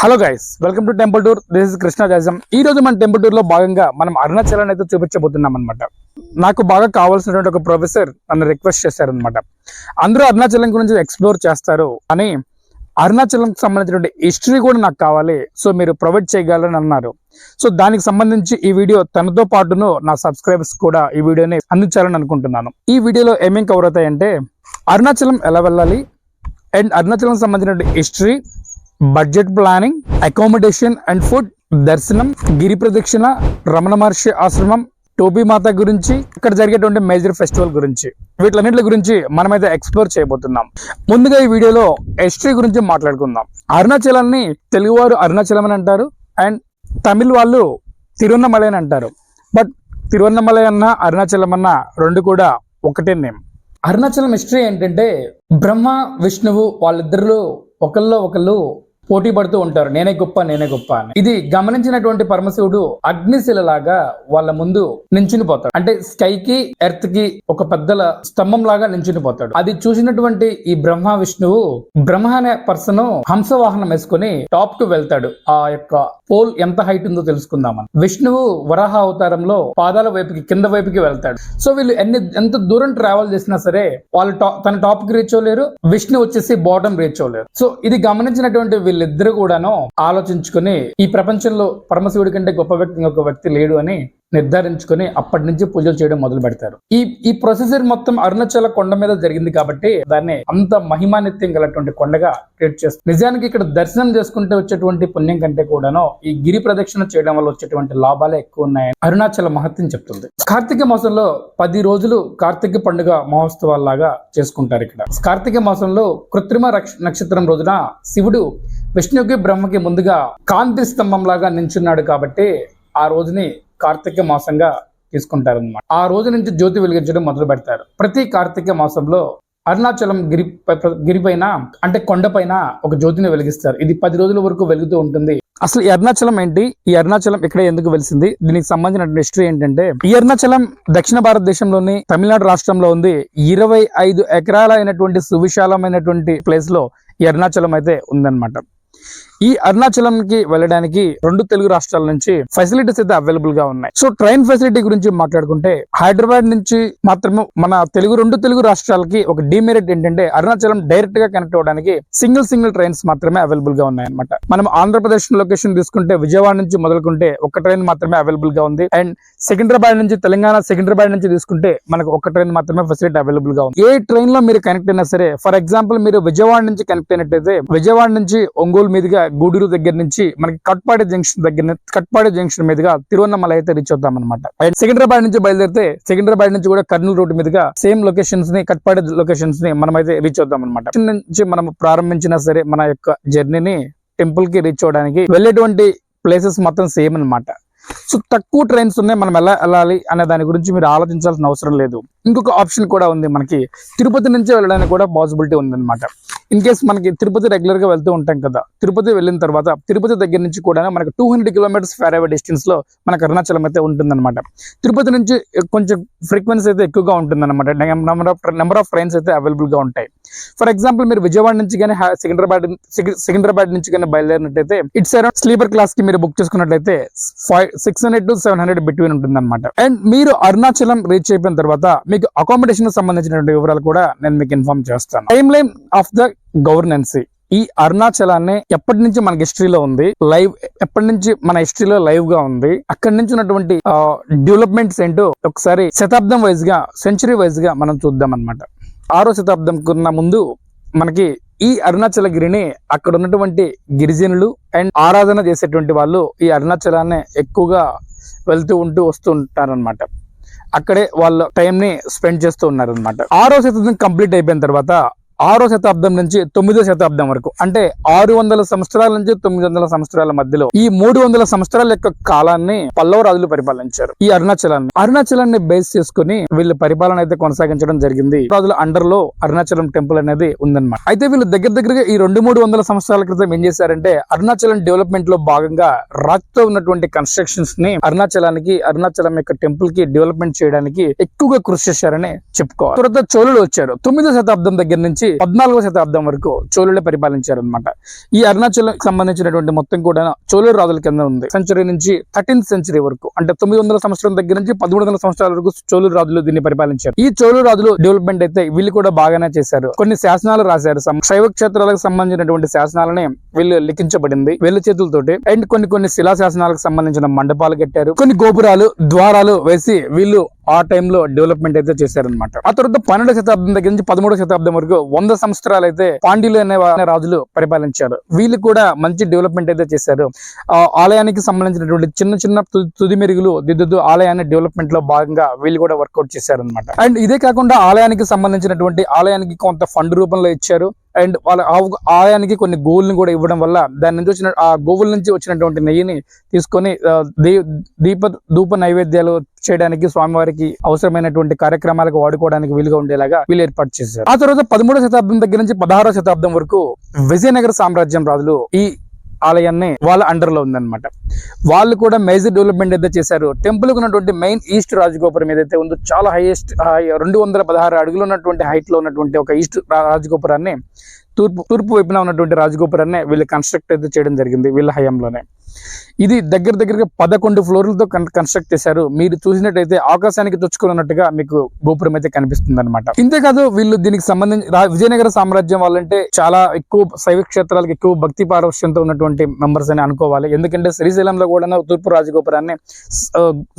Hello guys, welcome to temple tour. This is Krishna జాజం. ఈ రోజు మన టెంపుల్ టూర్ లో భాగంగా మనం అరుణాచలాన్ని అయితే చూపించబోతున్నాం అనమాట. నాకు బాగా కావాల్సినటువంటి ఒక ప్రొఫెసర్ నన్ను రిక్వెస్ట్ చేశారనమాట. అందరూ అరుణాచలం గురించి ఎక్స్ప్లోర్ చేస్తారు అని అరుణాచలం సంబంధించినటువంటి హిస్టరీ కూడా నాకు కావాలి, సో మీరు ప్రొవైడ్ చేయగలరని అన్నారు. సో దానికి సంబంధించి ఈ వీడియో తనతో పాటును నా సబ్స్క్రైబర్స్ కూడా ఈ వీడియోని అందించాలని అనుకుంటున్నాను. ఈ వీడియోలో ఏమేం కవర్ అవుతాయంటే అరుణాచలం ఎలా వెళ్ళాలి అండ్ అరుణాచలం సంబంధించిన history, budget planning, accommodation and food, దర్శనం, గిరి ప్రదక్షిణ, రమణ మహర్షి ఆశ్రమం, టోపీ మాత గురించి, ఇక్కడ జరిగేటువంటి మేజర్ ఫెస్టివల్ గురించి, వీటిలన్నింటి గురించి మనమైతే ఎక్స్ప్లోర్ చేయబోతున్నాం. ముందుగా ఈ వీడియోలో హిస్టరీ గురించి మాట్లాడుకుందాం. అరుణాచలాన్ని తెలుగువారు అరుణాచలం అని అంటారు అండ్ తమిళ్ వాళ్ళు తిరువన్నమలై అని అంటారు. బట్ తిరువన్నమలై అన్న అరుణాచలం అన్న రెండు కూడా ఒకటే నేమ్. అరుణాచలం హిస్టరీ ఏంటంటే బ్రహ్మ విష్ణువు వాళ్ళిద్దరిలో ఒకళ్ళు పోటీ పడుతూ ఉంటారు, నేనే గొప్ప అని. ఇది గమనించినటువంటి పరమశివుడు అగ్నిశిలలాగా వాళ్ళ ముందు నించుని పోతాడు. అంటే స్కైకి ఎర్త్ కి ఒక పెద్దల స్తంభం లాగా నించుని పోతాడు. అది చూసినటువంటి ఈ బ్రహ్మ విష్ణువు, బ్రహ్మ అనే పర్సన్ హంసవాహనం వేసుకుని టాప్ కు వెళ్తాడు. ఆ యొక్క పోల్ ఎంత హైట్ ఉందో తెలుసుకుందామని. విష్ణువు వరాహ అవతారంలో పాదాల వైపుకి కింద వైపుకి వెళ్తాడు. సో వీళ్ళు ఎంత దూరం ట్రావెల్ చేసినా సరే వాళ్ళు తన టాప్ కి రీచ్ అవ్వలేరు, విష్ణు వచ్చేసి బాటమ్ రీచ్ అవ్వలేరు. సో ఇది గమనించినటువంటి వీళ్ళిద్దరు కూడాను ఆలోచించుకుని ఈ ప్రపంచంలో పరమశివుడి కంటే గొప్ప వ్యక్తి ఇంకొక వ్యక్తి లేడు అని నిర్ధారించుకుని అప్పటి నుంచి పూజలు చేయడం మొదలు పెడతారు. ఈ ప్రొసెసర్ మొత్తం అరుణాచల కొండ మీద జరిగింది కాబట్టి దాన్ని అంత మహిమానిత్యం గలటువంటి కొండగా క్రియేట్ చేస్తారు. నిజానికి ఇక్కడ దర్శనం చేసుకుంటే వచ్చేటువంటి పుణ్యం కంటే కూడాను ఈ గిరి ప్రదక్షిణ చేయడం వల్ల వచ్చేటువంటి లాభాలే ఎక్కువ ఉన్నాయని అరుణాచల మహత్యం చెప్తుంది. కార్తీక మాసంలో 10 రోజులు కార్తీక పండుగ మహోత్సవాల్లాగా చేసుకుంటారు. ఇక్కడ కార్తీక మాసంలో కృత్రిమ నక్షత్రం రోజున శివుడు విష్ణుకి బ్రహ్మకి ముందుగా కాంతి స్తంభం లాగా నించున్నాడు కాబట్టి ఆ రోజుని కార్తీక మాసంగా తీసుకుంటారన్నమాట. ఆ రోజు నుంచి జ్యోతి వెలిగించడం మొదలు పెడతారు. ప్రతి కార్తీక మాసంలో అరుణాచలం గిరిపైన అంటే కొండపైన ఒక జ్యోతిని వెలిగిస్తారు. ఇది 10 రోజుల వరకు వెలుగుతూ ఉంటుంది. అసలు ఈ అరుణాచలం ఏంటి, ఈ అరుణాచలం ఇక్కడ ఎందుకు వెలిసింది, దీనికి సంబంధించిన హిస్టరీ ఏంటంటే ఈ అరుణాచలం దక్షిణ భారతదేశంలోని తమిళనాడు రాష్ట్రంలో ఉంది. 25 ఎకరాల అయినటువంటి సువిశాలమైనటువంటి ప్లేస్ లో ఈ అరుణాచలం అయితే ఉందన్నమాట. ఈ అరుణాచలంకి వెళ్ళడానికి 2 తెలుగు రాష్ట్రాల నుంచి ఫెసిలిటీస్ అయితే అవైలబుల్ గా ఉన్నాయి. సో ట్రైన్ ఫెసిలిటీ గురించి మాట్లాడుకుంటే హైదరాబాద్ నుంచి మాత్రమే మన 2 తెలుగు రాష్ట్రాలకి ఒక డిమెరిట్ ఏంటంటే అరుణాచలం డైరెక్ట్ గా కనెక్ట్ అవ్వడానికి సింగిల్ ట్రైన్స్ మాత్రమే అవైలబుల్ గా ఉన్నాయి అనమాట. మనం ఆంధ్రప్రదేశ్ లొకేషన్ తీసుకుంటే విజయవాడ నుంచి మొదలుకుంటే ఒక ట్రైన్ మాత్రమే అవైలబుల్ గా ఉంది. అండ్ సికింద్రాబాద్ నుంచి తెలంగాణ సికింద్రాబాద్ నుంచి తీసుకుంటే మనకు ఒక ట్రైన్ మాత్రమే ఫెసిలిటీ అవైలబుల్ గా ఉంది. ఏ ట్రైన్ లో మీరు కనెక్ట్ అయినా సరే, ఫర్ ఎగ్జాంపుల్ మీరు విజయవాడ నుంచి కనెక్ట్ అయినట్టయితే విజయవాడ నుంచి ఒంగోలు మీదుగా గూడూరు దగ్గర నుంచి మనకి కట్పాడి జంక్షన్ మీదుగా తిరువన్నమలై అయితే రీచ్ అవుతాం అనమాట. అండ్ సికింద్రాబాద్ నుంచి బయలుదేరితే సికింద్రాబాద్ నుంచి కూడా కర్నూలు రూట్ మీదుగా సేమ్ లొకేషన్స్ ని కట్పాడి లొకేషన్స్ ని మనం అయితే రీచ్ అవుతాం అనమాట. నుంచి మనం ప్రారంభించినా సరే మన యొక్క జర్నీని టెంపుల్ కి రీచ్ అవడానికి వెళ్ళేటువంటి ప్లేసెస్ మొత్తం సేమ్ అనమాట. సో తక్కువ ట్రైన్స్ ఉన్నాయి, మనం ఎలా వెళ్ళాలి అనే దాని గురించి మీరు ఆలోచించాల్సిన అవసరం లేదు. ఇంకొక ఆప్షన్ కూడా ఉంది, మనకి తిరుపతి నుంచి వెళ్ళడానికి కూడా పాసిబిలిటీ ఉందన్నమాట. ఇన్ కేస్ మనకి తిరుపతి రెగ్యులర్ గా వెళ్తూ ఉంటాం కదా, తిరుపతి వెళ్ళిన తర్వాత తిరుపతి దగ్గర నుంచి కూడా మనకి 200 కిలోమీటర్స్ ఫార్ అవే డిస్టెన్స్ లో మనకు అరుణాచలం అయితే ఉంటుందన్నమాట. తిరుపతి నుంచి కొంచెం ఫ్రీక్వెన్సీ అయితే ఎక్కువగా ఉంటుందన్నమాట. నెంబర్ ఆఫ్ ట్రైన్స్ అయితే అవైలబుల్ గా ఉంటాయి. ఫర్ ఎగ్జాంపుల్ మీరు విజయవాడ నుంచి కానీ సికింద్రాబాద్ నుంచి కానీ బయలుదేరినట్టయితే ఇట్స్ అరౌండ్ స్లీపర్ క్లాస్ కి మీరు బుక్ చేసుకున్నట్లయితే 600 to 700 బిట్వీన్ ఉంటుంది అనమాట. అండ్ మీరు అరుణాచలం రీచ్ అయిపోయిన తర్వాత మీకు అకామిడేషన్ సంబంధించినటువంటి వివరాలు కూడా నేను మీకు ఇన్ఫార్మ్ చేస్తాను. టైమ్ లైన్ ఆఫ్ ద గవర్నెన్సీ, ఈ అరుణాచలాన్ని ఎప్పటి నుంచి మనకి హిస్టరీలో ఉంది, ఎప్పటి నుంచి మన హిస్టరీలో లైవ్ గా ఉంది, అక్కడి నుంచి ఉన్నటువంటి డెవలప్మెంట్స్ ఏంటో ఒకసారి శతాబ్దం వైజ్ గా, సెంచరీ వైజ్ గా మనం చూద్దాం అనమాట. 6వ శతాబ్దం కన్నా ముందు మనకి ఈ అరుణాచల గిరిని అక్కడ ఉన్నటువంటి గిరిజనులు అండ్ ఆరాధన చేసేటువంటి వాళ్ళు ఈ అరుణాచలాన్ని ఎక్కువగా వస్తూ ఉంటారనమాట. అక్కడే వాళ్ళ టైం ని స్పెండ్ చేస్తూ ఉన్నారనమాట. 6వ శతాబ్దం కంప్లీట్ అయిపోయిన తర్వాత 6వ శతాబ్దం నుంచి 9వ శతాబ్దం వరకు, అంటే 600 సంవత్సరాల నుంచి 900 సంవత్సరాల మధ్యలో ఈ 300 సంవత్సరాల యొక్క కాలాన్ని పల్లవ రాజులు పరిపాలించారు. ఈ అరుణాచలాన్ని బేస్ చేసుకుని వీళ్ళు పరిపాలన అయితే కొనసాగించడం జరిగింది. రాజుల అండర్ లో అరుణాచలం టెంపుల్ అనేది ఉందన్నమాట. అయితే వీళ్ళు దగ్గరగా ఈ 200-300 సంవత్సరాల క్రితం ఏం చేశారంటే అరుణాచలం డెవలప్మెంట్ లో భాగంగా రాజ్తో ఉన్నటువంటి కన్స్ట్రక్షన్స్ ని అరుణాచలం యొక్క టెంపుల్ కి డెవలప్మెంట్ చేయడానికి ఎక్కువగా కృషి చేశారని చెప్పుకోవాలి. తర్వాత చోళులు వచ్చారు. 9వ శతాబ్దం దగ్గర నుంచి 14వ శతాబ్దం వరకు చోళులే పరిపాలించారు అనమాట. ఈ అరుణాచలం సంబంధించినటువంటి మొత్తం కూడా చోళుల రాజుల కింద ఉంది. సెంచరీ నుంచి 13th సెంచరీ వరకు, అంటే 900 సంవత్సరం దగ్గర నుంచి 1300 సంవత్సరాల వరకు చోళుల రాజులు దీన్ని పరిపాలించారు. ఈ చోళుల రాజులు డెవలప్మెంట్ అయితే వీళ్ళు కూడా బాగానే చేశారు. కొన్ని శాసనాలు రాశారు. శైవ క్షేత్రాలకు సంబంధించినటువంటి శాసనాలని వీళ్ళు లిఖించబడింది వీళ్ళ చేతులతోటి. అండ్ కొన్ని శిలా శాసనాలకు సంబంధించిన మండపాలు కట్టారు. కొన్ని గోపురాలు, ద్వారాలు వేసి వీళ్ళు ఆ టైంలో డెవలప్మెంట్ అయితే చేశారనమాట. ఆ తర్వాత 12వ శతాబ్దం దగ్గర నుంచి 13వ శతాబ్దం వరకు 100 సంవత్సరాలు అయితే పాండ్యులు అనే రాజులు పరిపాలించారు. వీళ్ళు కూడా మంచి డెవలప్మెంట్ అయితే చేశారు. ఆలయానికి సంబంధించినటువంటి చిన్న చిన్న తుది మెరుగులు దిద్దుతూ ఆలయాన్ని డెవలప్మెంట్ లో భాగంగా వీళ్ళు కూడా వర్కౌట్ చేశారనమాట. అండ్ ఇదే కాకుండా ఆలయానికి కొంత ఫండ్ రూపంలో ఇచ్చారు. అండ్ వాళ్ళ ఆలయానికి కొన్ని గోవుల్ని కూడా ఇవ్వడం వల్ల దాని నుంచి వచ్చిన ఆ గోవుల నుంచి వచ్చినటువంటి నెయ్యిని తీసుకొని ధూప నైవేద్యాలు చేయడానికి, స్వామివారికి అవసరమైనటువంటి కార్యక్రమాలకు వాడుకోవడానికి వీలుగా ఉండేలాగా వీళ్ళు ఏర్పాటు చేశారు. ఆ తర్వాత 13వ శతాబ్దం దగ్గర నుంచి 16వ శతాబ్దం వరకు విజయనగర సామ్రాజ్యం రాజులు ఈ ఆలయాన్ని వాళ్ళ అండర్ లో ఉందన్నమాట. వాళ్ళు కూడా మేజర్ డెవలప్మెంట్ అయితే చేశారు. టెంపుల్ కు ఉన్నటువంటి మెయిన్ ఈస్ట్ రాజగోపురం ఏదైతే ఉందో చాలా హైయెస్ట్ 216 అడుగులు ఉన్నటువంటి హైట్ లో ఉన్నటువంటి ఒక ఈస్ట్ రాజగోపురాన్ని తూర్పు వైపున ఉన్నటువంటి రాజగోపురాన్ని వీళ్ళు కన్స్ట్రక్ట్ అయితే చేయడం జరిగింది వీళ్ళ హయాంలోనే. ఇది దగ్గరగా 11 ఫ్లోర్లతో కన్స్ట్రక్ట్ చేశారు. మీరు చూసినట్టయితే ఆకాశానికి తొచ్చుకున్నట్టుగా మీకు గోపురం అయితే కనిపిస్తుంది అనమాట. ఇంతేకాదు వీళ్ళు దీనికి సంబంధించి విజయనగర సామ్రాజ్యం వాళ్ళంటే చాలా ఎక్కువ శైవ క్షేత్రాలకు ఎక్కువ భక్తి పారవశ్యంతో ఉన్నటువంటి మెంబర్స్ అని అనుకోవాలి. ఎందుకంటే శ్రీశైలంలో కూడా తూర్పు రాజగోపురాన్ని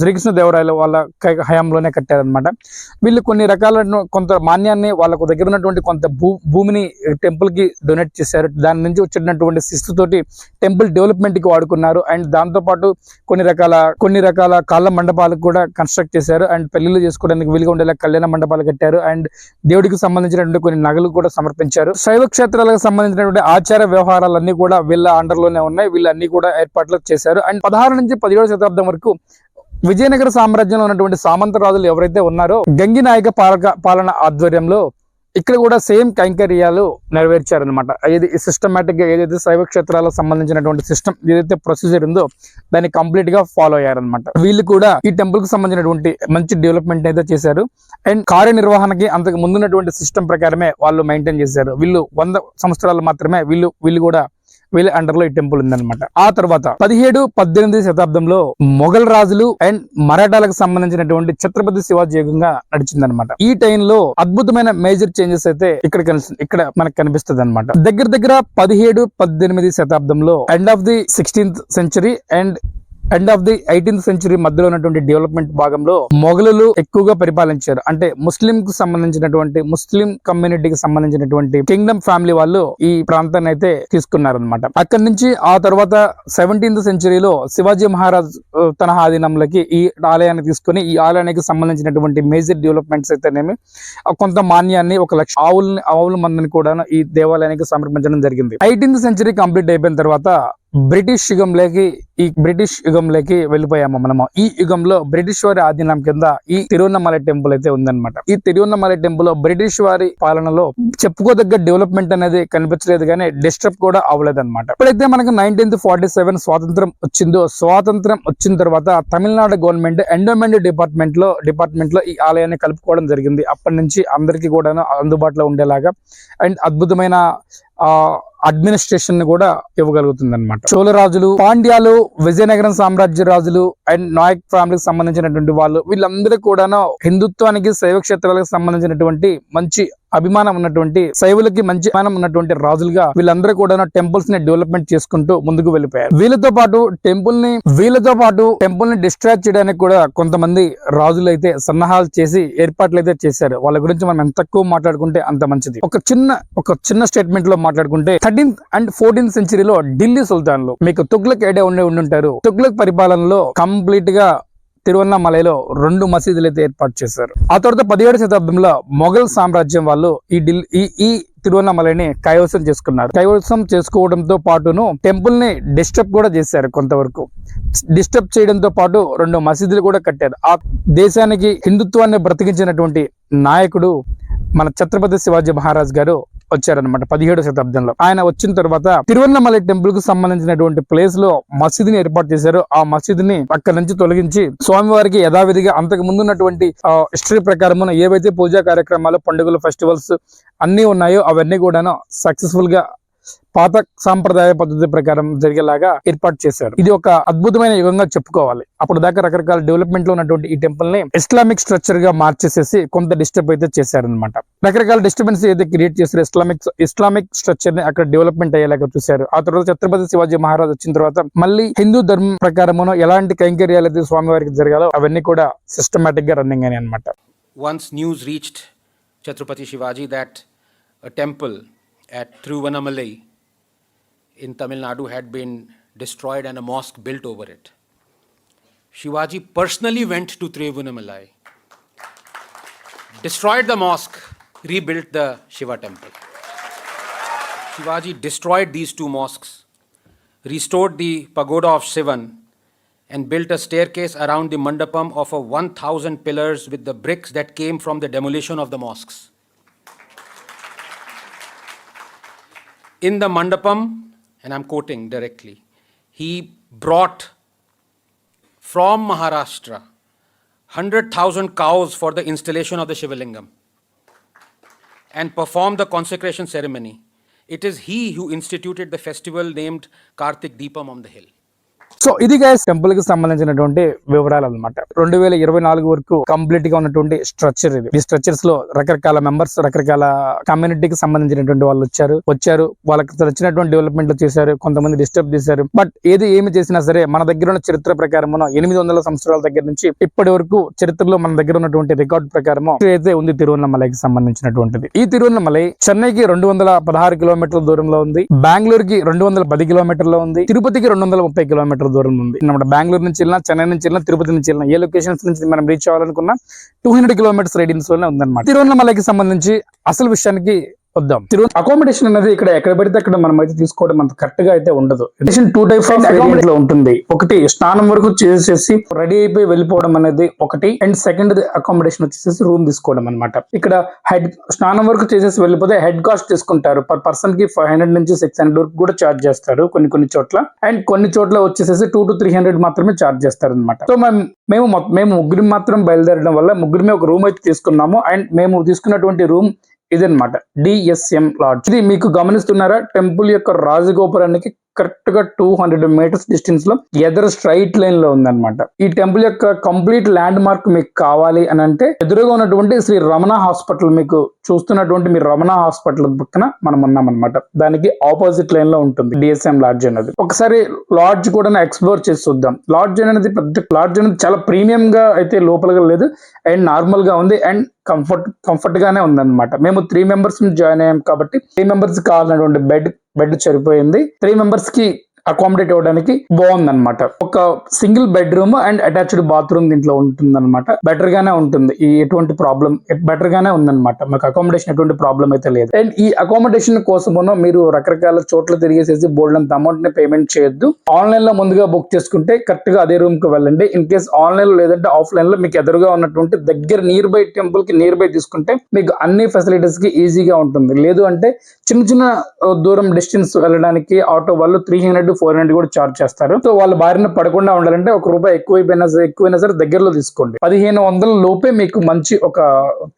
శ్రీకృష్ణదేవరాయల వాళ్ళ హయాంలోనే కట్టారనమాట. వీళ్ళు కొన్ని రకాల కొంత మాన్యాన్ని వాళ్ళకు దగ్గర ఉన్నటువంటి కొంత భూమిని టెంపుల్ కి డొనేట్ చేశారు. దాని నుంచి వచ్చినటువంటి శిస్తుతోటి టెంపుల్ డెవలప్మెంట్ కి వాడుకున్నారు. అండ్ దాంతో పాటు కొన్ని రకాల కాళ్ళ మండపాలకు కూడా కన్స్ట్రక్ట్ చేశారు. అండ్ పెళ్లిళ్ళు చేసుకోవడానికి వీలుగా ఉండేలా కళ్యాణ మండపాలు కట్టారు. అండ్ దేవుడికి సంబంధించినటువంటి కొన్ని నగలు కూడా సమర్పించారు. శైవ క్షేత్రాలకు సంబంధించినటువంటి ఆచార వ్యవహారాలన్నీ కూడా వీళ్ళ అండర్ లోనే ఉన్నాయి. వీళ్ళన్నీ కూడా ఏర్పాట్లు చేశారు. అండ్ 16 నుంచి 17వ శతాబ్దం వరకు విజయనగర సామ్రాజ్యంలో ఉన్నటువంటి సామంత రాజులు ఎవరైతే ఉన్నారో గంగి నాయక పాలన ఆధ్వర్యంలో ఇక్కడ కూడా సేమ్ కైంకర్యాలు నెరవేర్చారనమాట. ఇది సిస్టమేటిక్ గా ఏదైతే శైవ క్షేత్రాలకు సంబంధించినటువంటి సిస్టమ్ ఏదైతే ప్రొసీజర్ ఉందో దాన్ని కంప్లీట్ గా ఫాలో అయ్యారనమాట. వీళ్ళు కూడా ఈ టెంపుల్ కి సంబంధించినటువంటి మంచి డెవలప్మెంట్ అయితే చేశారు. అండ్ కార్యనిర్వహణకి అంతకు ముందున్నటువంటి సిస్టమ్ ప్రకారమే వాళ్ళు మెయింటైన్ చేశారు. వీళ్ళు 100 సంవత్సరాలు మాత్రమే వీళ్ళు కూడా వీళ్ళ అండర్ లో ఈ టెంపుల్ ఉందన్నమాట. ఆ తర్వాత 17-18 శతాబ్దంలో మొఘల్ రాజులు అండ్ మరాఠాలకు సంబంధించినటువంటి ఛత్రపతి శివాజీ యుగంగా నడిచిందనమాట. ఈ టైంలో అద్భుతమైన మేజర్ చేంజెస్ అయితే ఇక్కడ మనకు కనిపిస్తుంది అనమాట. దగ్గర 17-18 శతాబ్దంలో end of the 16th century and end of the 18th century మధ్యలో ఉన్నటువంటి డెవలప్మెంట్ భాగంలో మొఘలులు ఎక్కువగా పరిపాలించారు. అంటే ముస్లిం కమ్యూనిటీకి సంబంధించినటువంటి కింగ్డమ్ ఫ్యామిలీ వాళ్ళు ఈ ప్రాంతాన్ని అయితే తీసుకున్నారనమాట. అక్కడి నుంచి ఆ తర్వాత 17th సెంచరీలో శివాజీ మహారాజ్ తన ఆధీనంలోకి ఈ ఆలయాన్ని తీసుకుని ఈ ఆలయానికి సంబంధించినటువంటి మేజర్ డెవలప్మెంట్స్ అయితేనేమి కొంత మాన్యాన్ని 1,00,000 ఆవుల మందిని కూడా ఈ దేవాలయానికి సమర్పించడం జరిగింది. 18th సెంచరీ కంప్లీట్ అయిపోయిన తర్వాత బ్రిటిష్ యుగంలోకి వెళ్ళిపోయాము మనము. ఈ యుగంలో బ్రిటిష్ వారి ఆధీనం కింద ఈ తిరువన్నమలై టెంపుల్ అయితే ఉందన్నమాట. ఈ తిరువన్నమలై టెంపుల్ లో బ్రిటిష్ వారి పాలనలో చెప్పుకోదగ్గ డెవలప్మెంట్ అనేది కనిపించలేదు, కానీ డిస్టర్బ్ కూడా అవ్వలేదన్నమాట. ఎప్పుడైతే మనకు 1947 స్వాతంత్రం వచ్చిన తర్వాత తమిళనాడు గవర్నమెంట్ ఎండోమెంట్ డిపార్ట్మెంట్ లో ఈ ఆలయాన్ని కలుపుకోవడం జరిగింది. అప్పటి నుంచి అందరికీ కూడా అందుబాటులో ఉండేలాగా అండ్ అద్భుతమైన అడ్మినిస్ట్రేషన్ ని కూడా ఇవ్వగలుగుతుంది అనమాట. చోళ రాజులు, పాండ్యాలు, విజయనగరం సామ్రాజ్య రాజులు అండ్ నాయక్ ఫ్యామిలీకి సంబంధించినటువంటి వాళ్ళు వీళ్ళందరూ కూడా హిందుత్వానికి శైవ క్షేత్రాలకు సంబంధించినటువంటి మంచి అభిమానం ఉన్నటువంటి శైవులకి మంచి అభిమానం ఉన్నటువంటి రాజులుగా వీళ్ళందరూ కూడా టెంపుల్స్ ని డెవలప్మెంట్ చేసుకుంటూ ముందుకు వెళ్ళిపోయారు. వీళ్ళతో పాటు టెంపుల్ ని డిస్ట్రాక్ట్ చేయడానికి కూడా కొంతమంది రాజులు అయితే సన్నాహాలు చేసి ఏర్పాట్లు అయితే చేశారు. వాళ్ళ గురించి మనం ఎంత తక్కువ మాట్లాడుకుంటే అంత మంచిది. ఒక చిన్న స్టేట్మెంట్ లో మాట్లాడుకుంటే 13th and 14th సెంచరీలో ఢిల్లీ సుల్తాన్లు, మీకు తుగ్లక్ ఐడియా ఉండుంటారు. తుగ్లక్ పరిపాలనలో కంప్లీట్ గా తిరువన్నమలైలో 2 మసీదులు అయితే ఏర్పాటు చేశారు. ఆ తర్వాత 17వ శతాబ్దంలో మొఘల్ సామ్రాజ్యం వాళ్ళు ఈ తిరువన్నమలైని కైవసం చేసుకున్నారు. కైవసం చేసుకోవడంతో పాటును టెంపుల్ ని డిస్టర్బ్ కూడా చేశారు. కొంతవరకు డిస్టర్బ్ చేయడంతో పాటు 2 మసీదులు కూడా కట్టారు. ఆ దేశానికి హిందుత్వాన్ని బ్రతికించినటువంటి నాయకుడు మన ఛత్రపతి శివాజీ మహారాజ్ గారు వచ్చారనమాట 17వ శతాబ్దంలో. ఆయన వచ్చిన తర్వాత తిరువన్నమలై టెంపుల్ కు సంబంధించినటువంటి ప్లేస్ లో మసీదుని ఏర్పాటు చేశారు. ఆ మసీదుని అక్కడి నుంచి తొలగించి స్వామివారికి యథావిధిగా అంతకు ముందు ఉన్నటువంటి హిస్టరీ ప్రకారం ఏవైతే పూజా కార్యక్రమాలు, పండుగలు, ఫెస్టివల్స్ అన్ని ఉన్నాయో అవన్నీ కూడా సక్సెస్ఫుల్ గా పాత సాంప్రదాయ పద్ధతి ప్రకారం జరిగేలాగా ఏర్పాటు చేశారు. ఇది ఒక అద్భుతమైన యుగంగా చెప్పుకోవాలి. అప్పుడు దాకా రకరకాల డెవలప్మెంట్ లో ఉన్నటువంటి ఈ టెంపుల్ ని ఇస్లామిక్ స్ట్రక్చర్ గా మార్చేసేసి కొంత డిస్టర్బ్ అయితే చేశారనమాట. రకరకాల డిస్టర్బెన్స్ అయితే క్రియేట్ చేశారు. ఇస్లామిక్ స్ట్రక్చర్ ని అక్కడ డెవలప్మెంట్ అయ్యేలాగా చూశారు. ఆ తర్వాత ఛత్రపతి శివాజీ మహారాజ్ వచ్చిన తర్వాత మళ్ళీ హిందూ ధర్మం ప్రకారం ఎలాంటి కైంకర్యాలు అయితే స్వామివారికి జరగాలో అవన్నీ కూడా సిస్టమాటిక్ గా రన్నింగ్ అని అనమాట. Once news reached Chhatrapati Shivaji that a temple at Thiruvannamalai in Tamil Nadu had been destroyed and a mosque built over it. Shivaji personally went to Thiruvannamalai, destroyed the mosque, rebuilt the Shiva temple. Shivaji destroyed these two mosques, restored the pagoda of Shivan, and built a staircase around the mandapam of a 1,000 pillars with the bricks that came from the demolition of the mosques. In the mandapam, and I'm quoting directly, he brought from Maharashtra 100,000 cows for the installation of the Shivalingam and performed the consecration ceremony. It is he who instituted the festival named Kartik Deepam on the hill. So ఇది guys temple కి సంబంధించినటువంటి వివరాలు అనమాట. 2024 వరకు complete గా ఉన్నటువంటి structure ఇది. ఈ స్ట్రక్చర్స్ లో రకరకాల మెంబర్స్, రకరకాల కమ్యూనిటీకి సంబంధించినటువంటి వాళ్ళు వచ్చారు వాళ్ళకి వచ్చినటువంటి డెవలప్మెంట్ చేశారు, కొంతమంది డిస్టర్బ్ చేశారు. బట్ ఏమి చేసినా సరే మన దగ్గర ఉన్న చరిత్ర ప్రకారం 800 సంవత్సరాల దగ్గర నుంచి ఇప్పటి వరకు చరిత్రలో మన దగ్గర ఉన్నటువంటి రికార్డు ప్రకారం అయితే ఉంది తిరువన్నమలైకి సంబంధించినటువంటిది. ఈ తిరువన్నమలై చెన్నైకి 216 కిలోమీటర్ల దూరంలో ఉంది, బెంగళూరుకి 210 కిలోమీటర్లో ఉంది, తిరుపతికి 230 కిలోమీటర్ల దూరం ఉంది. మన బెంగళూరు నుంచి వెళ్ళినా, చెన్నై నుంచి వెళ్ళినా, తిరుపతి నుంచి వెళ్ళినా, ఏ లొకేషన్స్ నుంచి మనం రీచ్ అవ్వాలనుకున్నా 200 కిలోమీటర్స్ రేడియన్స్ లోనే ఉందన్నమాట. తిరువన్నమలైకి సంబంధించి అసలు విషయానికి వద్దాం. అకామిడేషన్ అనేది ఇక్కడ ఎక్కడ పెడితే అక్కడ మనం అయితే తీసుకోవడం అంత కరెక్ట్ గా అయితే ఉండదు. 2 టైప్స్ ఆఫ్ అకామిడేషన్ లో ఉంటుంది. ఒకటి స్నానం వరకు చేసేసి రెడీ అయిపోయి వెళ్ళిపోవడం అనేది ఒకటి, అండ్ సెకండ్ అకామిడేషన్ వచ్చేసి రూమ్ తీసుకోవడం అనమాట. ఇక్కడ స్నానం వరకు చేసేసి వెళ్ళిపోతే హెడ్ కాస్ట్ తీసుకుంటారు. పర్ పర్సన్ కి 500 నుంచి 600 వరకు కూడా ఛార్జ్ చేస్తారు కొన్ని చోట్ల, అండ్ కొన్ని చోట్ల వచ్చేసేసి 200 to 300 మాత్రమే ఛార్జ్ చేస్తారు అనమాట. సో మేము ముగ్గురు మాత్రం బయలుదేరడం వల్ల ముగ్గురిమే ఒక రూమ్ అయితే తీసుకున్నాము. అండ్ మేము తీసుకున్నటువంటి రూమ్ ఇదన్నమాట, DSM లాడ్జ్. ఇది మీకు గమనిస్తున్నారా, టెంపుల్ యొక్క రాజగోపురానికి కరెక్ట్ గా 200 మీటర్స్ డిస్టెన్స్ లో ఎదురు స్ట్రైట్ లైన్ లో ఉందన్నమాట. ఈ టెంపుల్ యొక్క కంప్లీట్ ల్యాండ్ మార్క్ మీకు కావాలి అని అంటే ఎదురుగా ఉన్నటువంటి శ్రీ రమణ హాస్పిటల్, మీకు చూస్తున్నటువంటి మీ రమణ హాస్పిటల్ పక్కన మనం ఉన్నామన్నమాట. దానికి ఆపోజిట్ లైన్ లో ఉంటుంది DSM లాడ్జ్ అనేది. ఒకసారి లాడ్జ్ కూడా ఎక్స్ప్లోర్ చేసి చూద్దాం. లాడ్జ్ అనేది చాలా ప్రీమియం గా అయితే లోపలగా లేదు, అండ్ నార్మల్ గా ఉంది, అండ్ కంఫర్ట్ గానే ఉందన్నమాట. మేము 3 మెంబర్స్ జాయిన్ అయ్యాం కాబట్టి 3 మెంబర్స్ కావాలన్నటువంటి బెడ్ సరిపోయింది. 3 మెంబర్స్ కి అకామిడేట్ అవ్వడానికి బాగుందన్నమాట. ఒక single bedroom and attached bathroom దీంట్లో ఉంటుంది అనమాట. బెటర్ గానే ఉంటుంది, ఎటువంటి ప్రాబ్లం బెటర్ గానే ఉందన్నమాట. మాకు అకామిడేషన్ ఎటువంటి ప్రాబ్లం అయితే లేదు. అండ్ ఈ అకామిడేషన్ కోసం మీరు రకరకాల చోట్ల తిరిగేసేసి బోల్డ్ అంత అమౌంట్ ని పేమెంట్ చేయొద్దు. ఆన్లైన్ లో ముందుగా బుక్ చేసుకుంటే కరెక్ట్ గా అదే రూమ్ కి వెళ్ళండి. ఇన్ కేస్ ఆన్లైన్ లో లేదంటే ఆఫ్లైన్ లో మీకు ఎదురుగా ఉన్నటువంటి దగ్గర నియర్ బై టెంపుల్ కి నియర్ బై తీసుకుంటే మీకు అన్ని ఫెసిలిటీస్ కి ఈజీగా ఉంటుంది. లేదు అంటే చిన్న దూరం డిస్టెన్స్ వెళ్ళడానికి ఆటో వాళ్ళు 300 to 400 కూడా చార్జ్ చేస్తారు. సో వాళ్ళ బారిన పడకుండా ఉండాలంటే ₹1 ఎక్కువైనా సరే దగ్గరలో తీసుకోండి. 1500 లోపే మీకు మంచి ఒక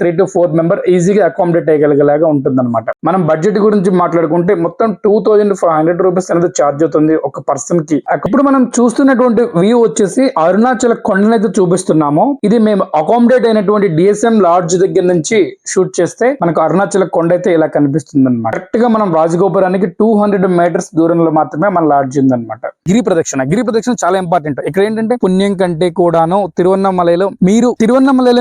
3 to 4 మెంబర్ ఈజీగా అకామిడేట్ అయ్యగలిగేలాగా ఉంటుంది అనమాట. మనం బడ్జెట్ గురించి మాట్లాడుకుంటే మొత్తం ₹2500 అనేది చార్జ్ అవుతుంది ఒక పర్సన్ కి. ఇప్పుడు మనం చూస్తున్నటువంటి వ్యూ వచ్చేసి అరుణాచల కొండనైతే చూపిస్తున్నాము. ఇది మేము అకామిడేట్ అయినటువంటి DSM లాడ్జ్ దగ్గర నుంచి షూట్ చేస్తే మనకు అరుణాచల కొండ అయితే ఇలా కనిపిస్తుంది అనమాట. కరెక్ట్ గా మనం రాజగోపురానికి 200 మీటర్స్ దూరంలో మాత్రమే మన లాడ్జ్ ఉందన్నమాట. గిరి ప్రదక్షిణ చాలా ఇంపార్టెంట్. ఇక్కడ ఏంటంటే పుణ్యం కంటే కూడాను తిరువన్నమలైలో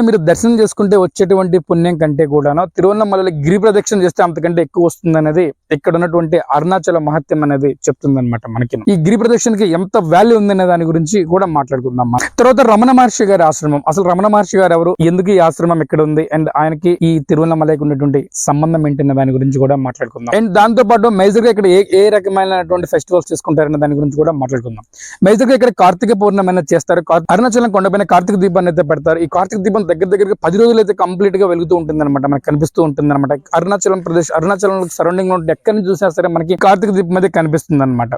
మీరు దర్శనం చేసుకుంటే వచ్చేటువంటి పుణ్యం కంటే కూడాను తిరువన్నమలైలో గిరి ప్రదక్షిణ చేస్తే అంతకంటే ఎక్కువ వస్తుంది అనేది ఇక్కడ ఉన్నటువంటి అరుణాచల మహత్యం అనేది చెప్తుంది అనమాట మనకి. ఈ గిరి ప్రదక్షిణకి ఎంత వాల్యూ ఉందనే దాని గురించి కూడా మాట్లాడుకుందాం. తర్వాత రమణ మహర్షి గారి ఆశ్రమం. అసలు రమణ మహర్షి గారు ఎవరు, ఎందుకు ఈ ఆశ్రమం ఎక్కడ ఉంది, అండ్ ఆయనకి ఈ తిరువన్నమలైకి ఉన్నటువంటి సంబంధం ఏంటనే దాని గురించి కూడా మాట్లాడుకుందాం. అండ్ దాంతో పాటు మేజర్ గా ఇక్కడ ఏ రకమైనటువంటి ఫెస్టివల్స్ చేసుకుంటారు, చేసుకుంటారనే దాని గురించి కూడా మాట్లాడుకుందాం. మేజర్ గా ఇక్కడ కార్తీక పౌర్ణమి అనేది చేస్తారు. అరుణాచలం కొండపైన కార్తీక దీపాన్ని అయితే పెడతారు. ఈ కార్తీక దీపం దగ్గరగా 10 రోజులు అయితే కంప్లీట్ గా వెలుగుతూ ఉంటుంది అనమాట, మనకు కనిపిస్తూ ఉంటుంది అనమాట. అరుణాచలం సరౌండింగ్ లో ఎక్కడి నుంచి చూసినా సరే మనకి కార్తీక దీపం అయితే కనిపిస్తుంది అనమాట.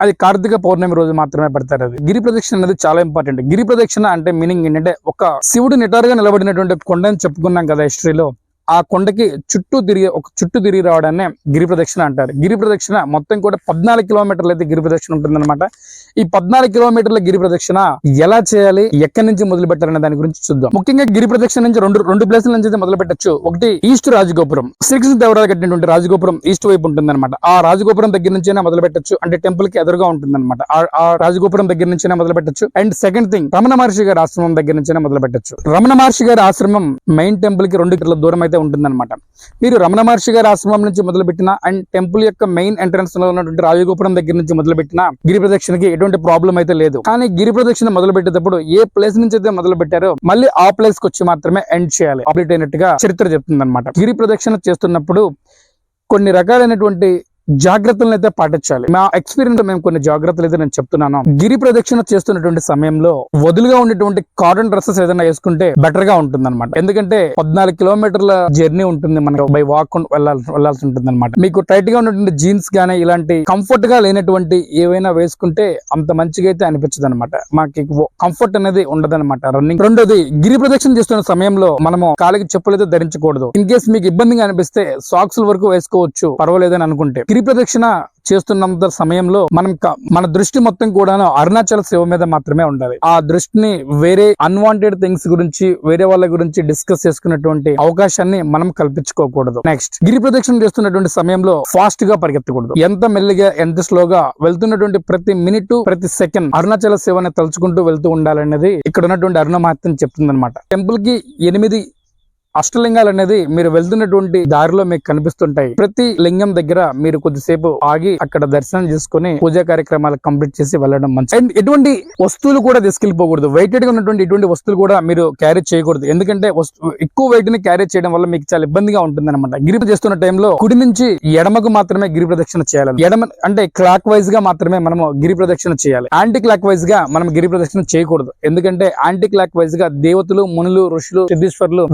అది కార్తీక పౌర్ణమి రోజు మాత్రమే పెడతారు. అది గిరి ప్రదక్షిణ అనేది చాలా ఇంపార్టెంట్. గిరి ప్రదక్షిణ అంటే మీనింగ్ ఏంటంటే ఒక శివుడు నిటారుగా నిలబడినటువంటి కొండని చెప్పుకున్నాం కదా హిస్టరీలో. ఆ కొండకి చుట్టూ తిరిగి రావడాన్ని గిరి ప్రదక్షిణ అంటారు. గిరి ప్రదక్షిణ మొత్తం కూడా 14 కిలోమీటర్లు అయితే గిరి ప్రదక్షిణ ఉంటుందన్నమాట. ఈ 14 కిలోమీటర్ల గిరి ప్రదక్షిణ ఎలా చేయాలి, ఎక్కడి నుంచి మొదలు పెట్టాలనే దాని గురించి చూద్దాం. ముఖ్యంగా గిరి ప్రదక్షిణ నుంచి రెండు ప్లేసుల నుంచి అయితే మొదలు పెట్టచ్చు. ఒకటి ఈస్ట్ రాజగోపురం, శ్రీకృష్ణదేవరాయలు కట్టినటువంటి రాజగోపురం ఈస్ట్ వైపు ఉంటుందన్నమాట. ఆ రాజగోపురం దగ్గర నుంచైనా మొదలు పెట్టచ్చు, అంటే టెంపుల్ కి ఎదురుగా ఉంటుందన్నమాట. ఆ రాజగోపురం దగ్గర నుంచైనా మొదలు పెట్టచ్చు. And second thing, Ramana Maharshi గారి ఆశ్రమం దగ్గర నుంచైనా మొదలు పెట్టచ్చు. రమణ మహర్షి గారి ఆశ్రమం మెయిన్ టెంపుల్ కి 2 కిలోమీటర్ల దూరం అయితే ఉంటుందన్నమాట. మీరు రమణ మహర్షి గారి ఆశ్రమం నుంచి మొదలు పెట్టిన అండ్ టెంపుల్ యొక్క మెయిన్ ఎంట్రన్స్ లో ఉన్నటువంటి రాజగోపురం దగ్గర నుంచి మొదలు పెట్టిన గిరి ప్రదక్షిణకి ఎటువంటి ప్రాబ్లం అయితే లేదు. కానీ గిరి ప్రదక్షిణ మొదలు పెట్టేటప్పుడు ఏ ప్లేస్ నుంచి అయితే మొదలు పెట్టారో మళ్ళీ ఆ ప్లేస్ కి వచ్చి మాత్రమే ఎండ్ చేయాలి. కంప్లీట్ అయినట్టుగా చరిత్ర చెప్తుంది అనమాట. గిరి ప్రదక్షిణ చేస్తున్నప్పుడు కొన్ని రకాలైనటువంటి జాగ్రత్తలను అయితే పాటించాలి. మా ఎక్స్పీరియన్స్ మేము కొన్ని జాగ్రత్తలు అయితే నేను చెప్తున్నాను. గిరి ప్రదక్షిణ చేస్తున్నటువంటి సమయంలో వదులుగా ఉండేటువంటి కాటన్ డ్రెస్సెస్ ఏదైనా వేసుకుంటే బెటర్ గా ఉంటుంది అనమాట. ఎందుకంటే 14 కిలోమీటర్ల జర్నీ ఉంటుంది, మనకు బై వాక్ వెళ్లాల్సి ఉంటుంది అనమాట. మీకు టైట్ గా ఉన్నటువంటి జీన్స్ గానీ ఇలాంటి కంఫర్ట్ గా లేనటువంటి ఏవైనా వేసుకుంటే అంత మంచిగా అయితే అనిపించదు అనమాట. మాకు కంఫర్ట్ అనేది ఉండదన్నమాట రన్నింగ్. రెండోది, గిరి ప్రదక్షిణ చేస్తున్న సమయంలో మనము కాలికి చెప్పులు అయితే ధరించకూడదు. ఇన్ కేస్ మీకు ఇబ్బందిగా అనిపిస్తే సాక్స్ వరకు వేసుకోవచ్చు, పర్వాలేదని అనుకుంటే. గిరి ప్రదక్షిణ చేస్తున్నంత సమయంలో మన దృష్టి మొత్తం కూడా అరుణాచల శివ మీద మాత్రమే ఉండాలి. ఆ దృష్టిని వేరే అన్వాంటెడ్ థింగ్స్ గురించి, వేరే వాళ్ళ గురించి డిస్కస్ చేసుకున్నటువంటి అవకాశాన్ని మనం కల్పించుకోకూడదు. నెక్స్ట్, గిరి ప్రదక్షిణ చేస్తున్నటువంటి సమయంలో ఫాస్ట్ గా పరిగెత్తకూడదు. ఎంత మెల్లిగా ఎంత స్లోగా వెళ్తున్నటువంటి ప్రతి మినిట్ ప్రతి సెకండ్ అరుణాచల శివని తలుచుకుంటూ వెళ్తూ ఉండాలనేది ఇక్కడ ఉన్నటువంటి అరుణ మహత్యం చెప్తుంది అనమాట. టెంపుల్ కి 8 అష్టలింగాలు అనేది మీరు వెళ్తున్నటువంటి దారిలో మీకు కనిపిస్తుంటాయి. ప్రతి లింగం దగ్గర మీరు కొద్దిసేపు ఆగి అక్కడ దర్శనం చేసుకుని పూజా కార్యక్రమాలు కంప్లీట్ చేసి వెళ్ళడం మంచిది. అండ్ ఎటువంటి వస్తువులు కూడా తీసుకెళ్లిపోకూడదు. వెయిటెడ్ గా ఉన్నటువంటి ఎటువంటి వస్తువులు కూడా మీరు క్యారీ చేయకూడదు. ఎందుకంటే ఎక్కువ వెయిట్ ని క్యారీ చేయడం వల్ల మీకు చాలా ఇబ్బందిగా ఉంటుంది అనమాట. గిరి చేస్తున్న టైంలో కుడి నుంచి ఎడమకు మాత్రమే గిరి ప్రదక్షిణ చేయాలి. ఎడమ అంటే క్లాక్ వైజ్ గా మాత్రమే మనము గిరి ప్రదక్షిణ చేయాలి. యాంటీ క్లాక్ వైజ్ గా మనం గిరి ప్రదక్షిణ చేయకూడదు. ఎందుకంటే యాంటీ క్లాక్ వైజ్ గా దేవతలు, మునులు, ఋషులు, సిద్ధీశ్వరులు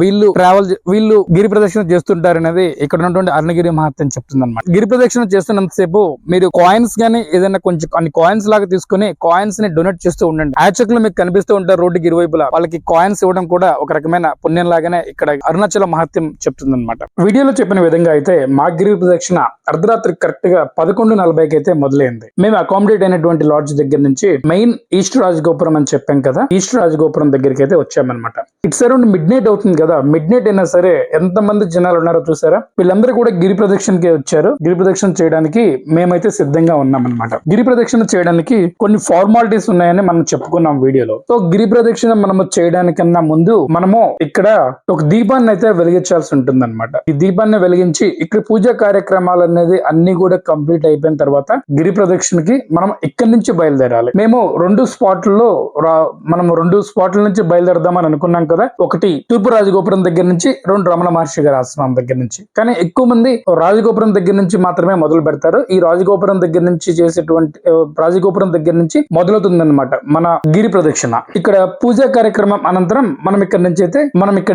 వీళ్ళు గిరి ప్రదక్షిణ చేస్తుంటారనేది ఇక్కడ ఉన్నటువంటి అరుణగిరి మహత్యం చెప్తుంది అనమాట. గిరి ప్రదక్షిణ చేస్తున్నంతసేపు మీరు కాయిన్స్ గానీ ఏదైనా కొంచెం అన్ని కాయిన్స్ లాగా తీసుకుని కాయిన్స్ ని డొనేట్ చేస్తూ ఉండండి. యాచకులు మీకు కనిపిస్తూ ఉంటారు రోడ్డుకి ఇరువైపులా, వాళ్ళకి కాయిన్స్ ఇవ్వడం కూడా ఒక రకమైన పుణ్యం లాగానే ఇక్కడ అరుణాచల మహత్యం చెప్తుంది అనమాట. వీడియోలో చెప్పిన విధంగా అయితే మా గిరి ప్రదక్షిణ అర్ధరాత్రి కరెక్ట్ గా 11:40కి అయితే మొదలైంది. మేము అకామిడేట్ అయినటువంటి లాడ్జ్ దగ్గర నుంచి మెయిన్ ఈస్ట్ రాజగోపురం అని చెప్పాం కదా, ఈస్ట్ రాజగోపురం దగ్గరికి అయితే వచ్చామన్నమాట. ఇట్స్ అరౌండ్ మిడ్ నైట్ అవుతుంది కదా. మిడ్ నైట్ అయినా సరే ఎంత మంది జనాలు ఉన్నారో చూసారా. వీళ్ళందరూ కూడా గిరి ప్రదక్షిణకి వచ్చారు. గిరి ప్రదక్షిణ చేయడానికి మేమైతే సిద్ధంగా ఉన్నాం అనమాట. గిరి ప్రదక్షిణ చేయడానికి కొన్ని ఫార్మాలిటీస్ ఉన్నాయని మనం చెప్పుకున్నాం వీడియోలో. సో గిరి ప్రదక్షిణ మనము చేయడానికన్నా ముందు మనము ఇక్కడ ఒక దీపాన్ని అయితే వెలిగించాల్సి ఉంటుంది అనమాట. ఈ దీపాన్ని వెలిగించి ఇక్కడ పూజా కార్యక్రమాలు అనేది అన్ని కూడా కంప్లీట్ అయిపోయిన తర్వాత గిరి ప్రదక్షిణకి మనం ఇక్కడి నుంచి బయలుదేరాలి. మేము 2 స్పాట్లలో నుంచి బయలుదేరదామని అనుకున్నాం కదా. ఒకటి తూర్పు రాజగోపురం దగ్గర నుంచి, 2 రమణ మహర్షి గారి ఆశ్రమం దగ్గర నుంచి. కానీ ఎక్కువ మంది రాజగోపురం దగ్గర నుంచి మాత్రమే మొదలు పెడతారు. ఈ రాజగోపురం దగ్గర నుంచి మొదలవుతుందన్నమాట మన గిరి ప్రదక్షిణ. ఇక్కడ పూజా కార్యక్రమం అనంతరం మనం ఇక్కడి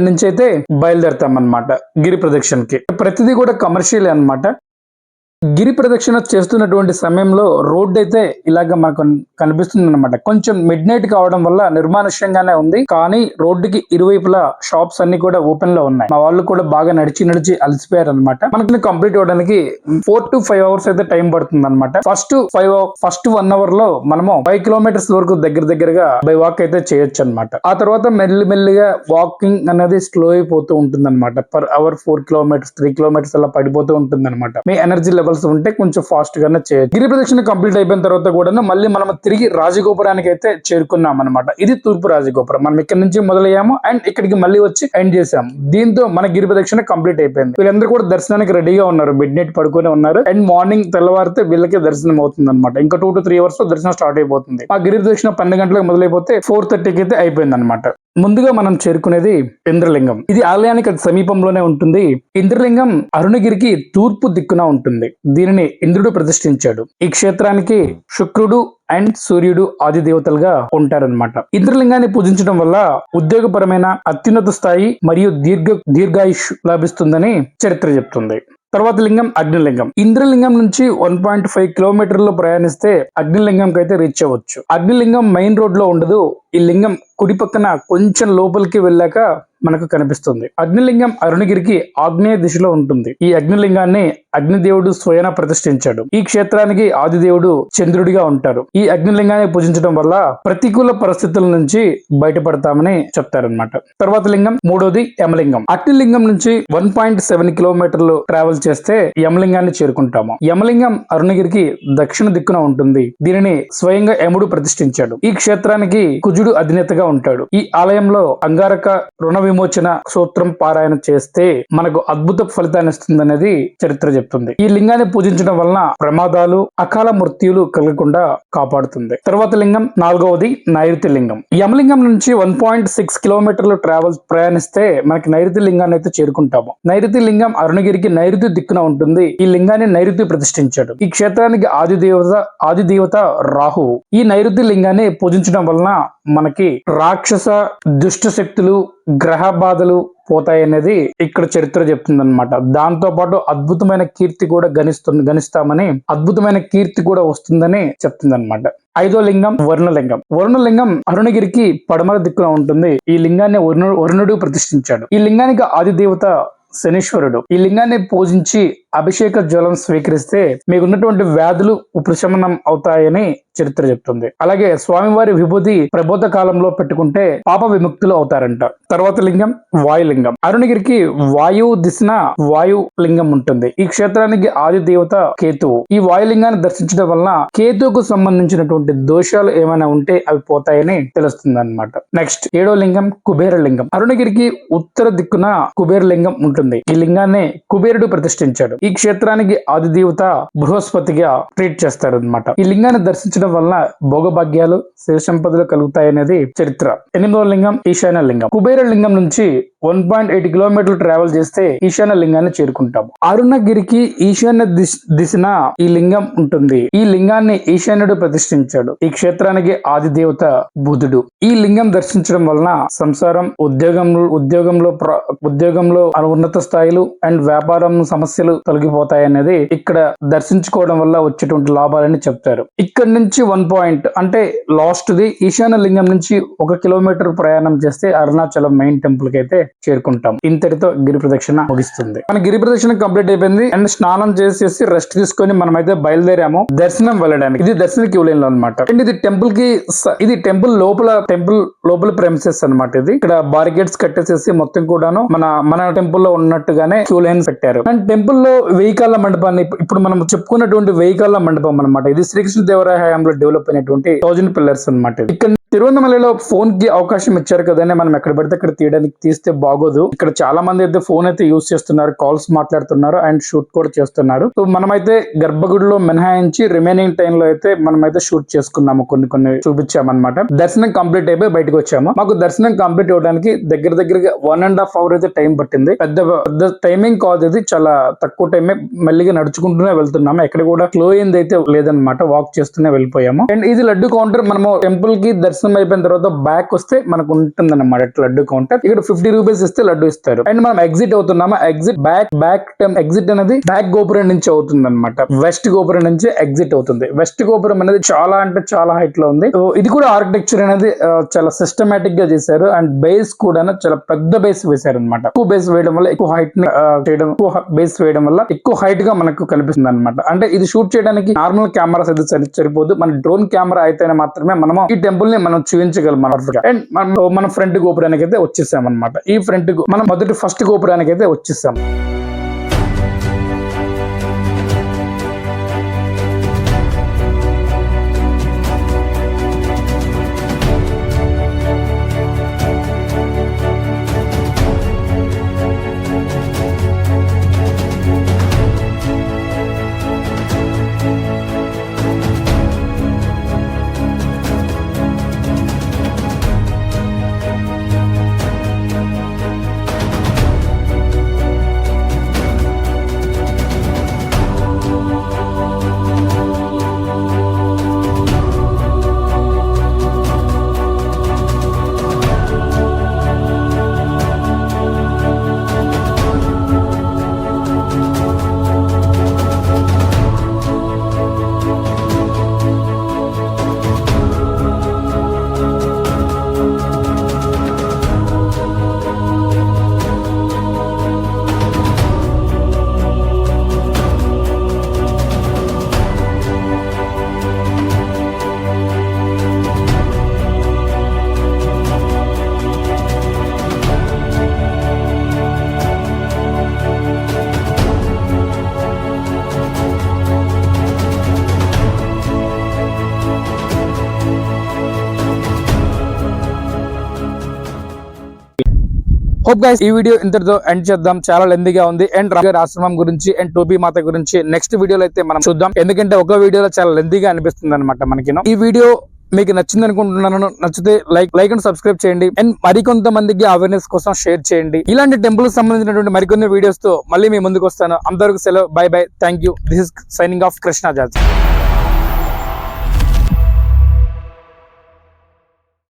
నుంచి అయితే బయలుదేరతాం అన్నమాట గిరి ప్రదక్షిణకి. ప్రతిదీ కూడా కమర్షియల్ అన్నమాట. గిరి ప్రదక్షిణ చేస్తున్నటువంటి సమయంలో రోడ్ అయితే ఇలాగ మనకు కనిపిస్తుంది అనమాట. కొంచెం మిడ్ నైట్ కావడం వల్ల నిర్మానుష్యంగానే ఉంది, కానీ రోడ్డుకి ఇరువైపులా షాప్స్ అన్ని కూడా ఓపెన్ లో ఉన్నాయి. మా వాళ్ళు కూడా బాగా నడిచి అలసిపోయారు అనమాట. మనకి కంప్లీట్ అవడానికి 4 to 5 hours అయితే టైం పడుతుంది అనమాట. ఫస్ట్ 1 hour లో మనము 5 kilometers వరకు దగ్గరగా బై వాక్ అయితే చేయొచ్చు అనమాట. ఆ తర్వాత మెల్లిగా వాకింగ్ అనేది స్లో అయిపోతూ ఉంటుంది అనమాట. పర్ అవర్ 4 kilometers 3 kilometers అలా పడిపోతూ ఉంటుంది అనమాట. మీ ఎనర్జీ ఉంటే కొంచెం ఫాస్ట్ గానే చేయొచ్చు. గిరి ప్రదక్షిణ కంప్లీట్ అయిపోయిన తర్వాత కూడా మళ్ళీ మనం తిరిగి రాజగోపురానికి అయితే చేరుకున్నాం అనమాట. ఇది తూర్పు రాజగోపురం. మనం ఇక్కడ నుంచి మొదలయ్యాము అండ్ ఇక్కడికి మళ్ళీ వచ్చి ఎండ్ చేసాము. దీంతో మన గిరి ప్రదక్షిణ కంప్లీట్ అయిపోయింది. వీళ్ళందరూ కూడా దర్శనానికి రెడీగా ఉన్నారు, మిడ్ నైట్ పడుకొని ఉన్నారు. అండ్ మార్నింగ్ తెల్లవారితే వీళ్ళకి దర్శనం అవుతుంది అనమాట. ఇంకా 2 to 3 hours లో దర్శనం స్టార్ట్ అయిపోతుంది. ఆ గిరి ప్రదక్షిణ 12 గంటలకు మొదలైపోతే 4:30కి అయితే అయిపోయింది అనమాట. ముందుగా మనం చేరుకునేది ఇంద్రలింగం. ఇది ఆలయానికి అతి సమీపంలోనే ఉంటుంది. ఇంద్రలింగం అరుణగిరికి తూర్పు దిక్కున ఉంటుంది. దీనిని ఇంద్రుడు ప్రతిష్ఠించాడు. ఈ క్షేత్రానికి శుక్రుడు అండ్ సూర్యుడు ఆది దేవతలుగా ఉంటారన్నమాట. ఇంద్రలింగాన్ని పూజించడం వల్ల ఉద్యోగపరమైన అత్యున్నత స్థాయి మరియు దీర్ఘాయుష్ లభిస్తుందని చరిత్ర చెప్తుంది. తర్వాత లింగం అగ్నిలింగం. ఇంద్రలింగం నుంచి 1.5 కిలోమీటర్లు ప్రయాణిస్తే అగ్నిలింగంకి అయితే రీచ్ అవ్వచ్చు. అగ్నిలింగం మెయిన్ రోడ్ లో ఉండదు. ఈ లింగం కుడి పక్కన కొంచెం లోపలికి వెళ్ళాక మనకు కనిపిస్తుంది. అగ్నిలింగం అరుణగిరికి ఆగ్నేయ దిశలో ఉంటుంది. ఈ అగ్నిలింగాన్ని అగ్నిదేవుడు స్వయాన ప్రతిష్ఠించాడు. ఈ క్షేత్రానికి ఆదిదేవుడు చంద్రుడిగా ఉంటారు. ఈ అగ్నిలింగాన్ని పూజించడం వల్ల ప్రతికూల పరిస్థితుల నుంచి బయటపడతామని చెప్తారనమాట. తర్వాత లింగం మూడోది యమలింగం. అగ్నిలింగం నుంచి 1.7 కిలోమీటర్లు ట్రావెల్ చేస్తే యమలింగాన్ని చేరుకుంటాము. యమలింగం అరుణగిరికి దక్షిణ దిక్కున ఉంటుంది. దీనిని స్వయంగా యముడు ప్రతిష్ఠించాడు. ఈ క్షేత్రానికి కుజుడు అధినేతగా ఉంటాడు. ఈ ఆలయంలో అంగారక రుణ విమోచన సూత్రం పారాయణ చేస్తే మనకు అద్భుత ఫలితాన్ని ఇస్తుందనేది చరిత్ర చెప్తుంది. ఈ లింగాన్ని పూజించడం వలన ప్రమాదాలు, అకాల మృత్యులు కలగకుండా కాపాడుతుంది. తర్వాత లింగం నాలుగవది నైరుతి లింగం. యమలింగం నుంచి 1.6 కిలోమీటర్లు ప్రయాణిస్తే మనకి నైరుతి లింగాన్ని అయితే చేరుకుంటాము. నైరుతి లింగం అరుణగిరికి నైరుతి దిక్కున ఉంటుంది. ఈ లింగాన్ని నైరుతి ప్రతిష్ఠించాడు. ఈ క్షేత్రానికి ఆది దేవత రాహువు. ఈ నైరుతి లింగాన్ని పూజించడం వలన మనకి రాక్షస దుష్ట శక్తులు, గ్రహ బాధలు పోతాయనేది ఇక్కడ చరిత్ర చెప్తుంది అనమాట. దాంతో పాటు అద్భుతమైన కీర్తి కూడా గణిస్తామని, అద్భుతమైన కీర్తి కూడా వస్తుందని చెప్తుంది అనమాట. ఐదో లింగం వరుణలింగం. వరుణలింగం అరుణగిరికి పడమర దిక్కున ఉంటుంది. ఈ లింగాన్ని వరుణుడు ప్రతిష్ఠించాడు. ఈ లింగానికి ఆది దేవత శనీశ్వరుడు. ఈ లింగాన్ని పూజించి అభిషేక జలం స్వీకరిస్తే మీకున్నటువంటి వ్యాధులు ఉపశమనం అవుతాయని చరిత్ర చెప్తుంది. అలాగే స్వామివారి విభూతి ప్రబోధ కాలంలో పెట్టుకుంటే పాప విముక్తులు అవుతారంట. తర్వాత లింగం వాయులింగం. అరుణగిరికి వాయువు దిశన వాయు లింగం ఉంటుంది. ఈ క్షేత్రానికి ఆది దేవత కేతువు. ఈ వాయులింగాన్ని దర్శించడం వలన కేతువుకు సంబంధించినటువంటి దోషాలు ఏమైనా ఉంటే అవి పోతాయని తెలుస్తుంది అనమాట. నెక్స్ట్ ఏడో లింగం కుబేర లింగం. అరుణగిరికి ఉత్తర దిక్కున కుబేర లింగం ఉంటుంది. ఈ లింగాన్ని కుబేరుడు ప్రతిష్ఠించాడు. ఈ క్షేత్రానికి ఆది దేవత బృహస్పతిగా ట్రీట్ చేస్తారు అనమాట. ఈ లింగాన్ని దర్శించడం వలన భోగభాగ్యాలు, సిరి సంపదలు కలుగుతాయనేది చరిత్ర. ఎనిమిదవ లింగం ఈశాన్య లింగం. కుబేర లింగం నుంచి 1.8 కిలోమీటర్లు ట్రావెల్ చేస్తే ఈశాన్య లింగాన్ని చేరుకుంటాము. అరుణగిరికి ఈశాన్య దిశన ఈ లింగం ఉంటుంది. ఈ లింగాన్ని ఈశాన్యుడు ప్రతిష్ఠించాడు. ఈ క్షేత్రానికి ఆది దేవత బుధుడు. ఈ లింగం దర్శించడం వలన సంసారం, ఉద్యోగంలో ఉన్నత స్థాయిలు అండ్ వ్యాపారం సమస్యలు తొలగిపోతాయనేది ఇక్కడ దర్శించుకోవడం వల్ల వచ్చేటువంటి లాభాలని చెప్తారు. ఇక్కడ నుంచి 1 పాయింట్ అంటే లాస్ట్ ది ఈశాన్య లింగం నుంచి 1 కిలోమీటర్ ప్రయాణం చేస్తే అరుణాచలం మెయిన్ టెంపుల్ కి అయితే చేరుకుంటాం. ఇంతటితో గిరి ప్రదక్షిణ ముగిస్తుంది. మన గిరి ప్రదక్షిణ కంప్లీట్ అయిపోయింది అండ్ స్నానం చేసేసి రెస్ట్ తీసుకొని మనం అయితే బయలుదేరాము దర్శనం వెళ్ళడానికి. ఇది దర్శన క్యూ లైన్ లో అనమాట. అండ్ ఇది టెంపుల్ లోపల ప్రెమిసెస్ అనమాట. ఇది ఇక్కడ బారికేడ్స్ కట్టేసేసి మొత్తం కూడాను మన టెంపుల్ లో ఉన్నట్టుగానే క్యూ లైన్ పెట్టారు. అండ్ టెంపుల్ లో 1000 కాళ్ళ మండపాన్ని ఇప్పుడు మనం చెప్పుకున్నటువంటి 1000 కాళ్ళ మండపం అనమాట. ఇది శ్రీకృష్ణదేవరాయ హయాంలో డెవలప్ అయినటువంటి 1000 పిల్లర్స్ అనమాట. ఇక్కడ తిరువన్నమలలో ఫోన్ కి అవకాశం ఇచ్చారు కదండి. మనం ఎక్కడ పడితే అక్కడ తీస్తే బాగోదు. ఇక్కడ చాలా మంది అయితే ఫోన్ అయితే యూజ్ చేస్తున్నారు, కాల్స్ మాట్లాడుతున్నారు అండ్ షూట్ కూడా చేస్తున్నారు. సో మనమైతే గర్భగుడిలో మినహాయించి రిమైనింగ్ టైం లో అయితే మనమైతే షూట్ చేసుకున్నాము, కొన్ని చూపించామన్నమాట. దర్శనం కంప్లీట్ అయిపోయి బయటకు వచ్చాము. మాకు దర్శనం కంప్లీట్ అవ్వడానికి దగ్గరగా 1.5 hours అయితే టైం పట్టింది. పెద్ద టైమింగ్ కాదు, ఇది చాలా తక్కువ టైమే. మెల్లిగా నడుచుకుంటూనే వెళ్తున్నాము. ఎక్కడ కూడా స్లో అయింది అయితే లేదనమాట. వాక్ చేస్తూనే వెళ్ళిపోయాము. అండ్ ఇది లడ్డు కౌంటర్. మనము టెంపుల్ కి దర్శనం అయిపోయిన తర్వాత బ్యాక్ వస్తే మనకు ఉంటుంది అన్నమాట లడ్డు కౌంటర్. ఇక్కడ 50 రూపీస్ ఇస్తే లడ్డు ఇస్తారు. అండ్ మనం ఎగ్జిట్ అవుతున్నాము. ఎగ్జిట్ అనేది బ్యాక్ గోపురం నుంచి అవుతుంది అనమాట. వెస్ట్ గోపురం నుంచి ఎగ్జిట్ అవుతుంది. వెస్ట్ గోపురం అనేది చాలా అంటే చాలా హైట్ లో ఉంది. ఇది కూడా ఆర్కిటెక్చర్ అనేది చాలా సిస్టమేటిక్ గా చేశారు. అండ్ బేస్ కూడా చాలా పెద్ద బేస్ వేశారు అనమాట. ఎక్కువ బేస్ వేయడం వల్ల ఎక్కువ హైట్ ఎక్కువ హైట్ గా మనకు కనిపిస్తుంది అనమాట. అంటే ఇది షూట్ చేయడానికి నార్మల్ కెమెరాస్ అయితే సరిపోదు. మన డ్రోన్ కెమెరా అయితేనే మాత్రమే మనం ఈ టెంపుల్ ని మనం చూపించగలం. అండ్ మన ఫ్రంట్ గోపురానికి అయితే వచ్చేసాం అనమాట. మనం ఫస్ట్ గోపురానికి అయితే వచ్చేసాం. హోప్ గైస్ ఈ వీడియో ఇంతటితో ఎండ్ చేద్దాం. చాలా లెందీగా ఉంది. అండ్ రామగారి ఆశ్రమం గురించి అండ్ టోబీ మాత గురించి నెక్స్ట్ వీడియోలో అయితే మనం చూద్దాం. ఎందుకంటే ఒక వీడియోలో చాలా లెందీగా అనిపిస్తుంది అనమాట మనకి. ఈ వీడియో మీకు నచ్చింది అనుకుంటున్నాను. నచ్చితే లైక్ అండ్ సబ్స్క్రైబ్ చేయండి. అండ్ మరికొంతమందికి అవేర్నెస్ కోసం షేర్ చేయండి. ఇలాంటి టెంపుల్ సంబంధించినటువంటి మరికొన్ని వీడియోస్ తో మళ్ళీ మీ ముందుకు వస్తాను. అందరికీ సెలవు. By by. Thank you. This is signing off Krishna jazz.